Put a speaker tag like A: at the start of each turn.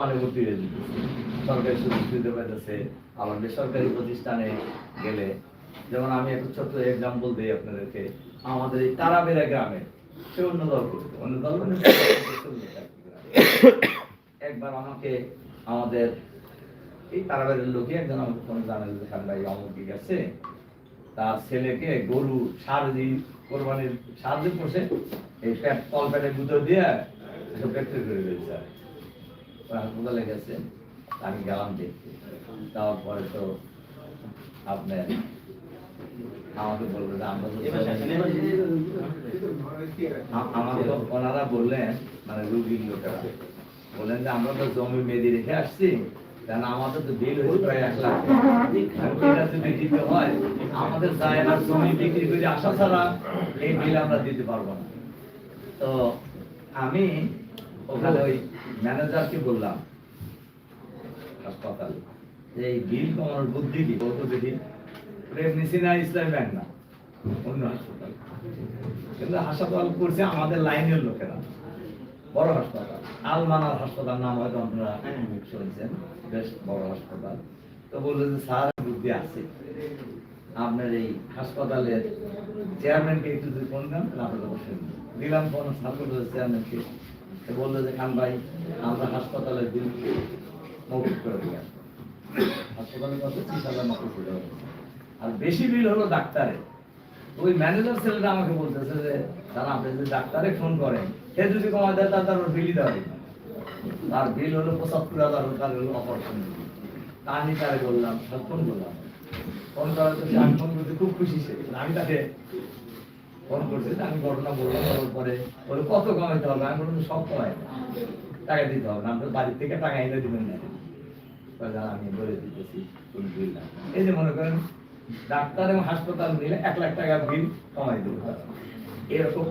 A: মানে ভর্তি হয়ে যেতেছে, সরকারি সুযোগ সুবিধা পাইতেছে। আবার বেসরকারি প্রতিষ্ঠানে গেলে, যেমন আমি একটা ছোট্ট এক্সাম্পল দিই আপনাদেরকে, আমাদের এই তারাবেড়া গ্রামে সে অন্য দল করতো, অন্য দল মানে একবার আমাকে আমাদের এই তারাবেড়ার লোকে একজন আমাকে ফোনে জানাল যে খান ভাই অমুক গেছে, তার ছেলেকে গরু সার দিয়ে কোরবানির সার দিয়ে পড়ছে, এই প্যাট তল প্যাটের ভিতর দিয়ে ফ্যাক্টরি করে দিয়েছে। হাসপাতালে গেছে, আমি গেলাম দেখতে। যাওয়ার পরে তো আপনার আমাকে বললো যে আমরা আমাকে ওনারা বললেন, মানে রুগীর লোকেরা বললেন যে আমরা তো জমি মেদি রেখে আসছি, কারণ আমাদের তো বিল হয়েছে প্রায় 1 লাখ, এটা যদি দিতে হয় আমাদের জায়গার জমি বিক্রি করে আসা ছাড়া এই বিল আমরা দিতে পারবো না। তো আমি ওখানে ওই ম্যানেজারকে বললাম হাসপাতালে যে এই বিল কমানোর বুদ্ধি কি বলতো দেখি। প্রেমনিসি না ইসলাম ব্যাংক না, অন্য হাসপাতাল, কিন্তু হাসপাতাল করছে আমাদের লাইনের লোকেরা, বড় হাসপাতাল, আলমানার হাসপাতাল নাম হয়তো আপনারা শুনছেন, বেশ বড় হাসপাতাল। তো বললো যে স্যার বুদ্ধি আছে, আপনার এই হাসপাতালের চেয়ারম্যানকে একটু যদি ফোন দেন আপনার অবশ্যই দিলাম। কোন হাসপাতালের চেয়ারম্যানকে বললো যে খান ভাই আমরা হাসপাতালের বিল মৌকুব করে দিলাম, হাসপাতালের কথা 30,000 টাকা, আর বেশি বিল হলো ডাক্তারের। ওই ম্যানেজার ছেলেটা আমাকে বলতেছে যে দাদা আপনি যদি ডাক্তারে ফোন করেন, সে যদি কমা দেয় তার বিলই দেওয়া দিন, তার বিল হলো 75,000, তার হলো অপরচুনিটি। তা আমি তারে বললাম, ফোন করলাম, ফোন করার জন্য আমি ফোন করতে খুব খুশি সে, আমি তাকে ফোন করছি, আমি ঘটনা বললাম, বলার পরে বলে কত কমাইতে হবে, আমি বললাম সব কমাই টাকা দিতে হবে না, আপনার বাড়ির থেকে টাকা এনে দিবেন না, আমি বলে দিতেছি তুমি বিল না। এই যে মনে করেন ডাক্তার এবং হাসপাতাল মিলে 1 লাখ টাকা বিল কমাই দেবে, এরকম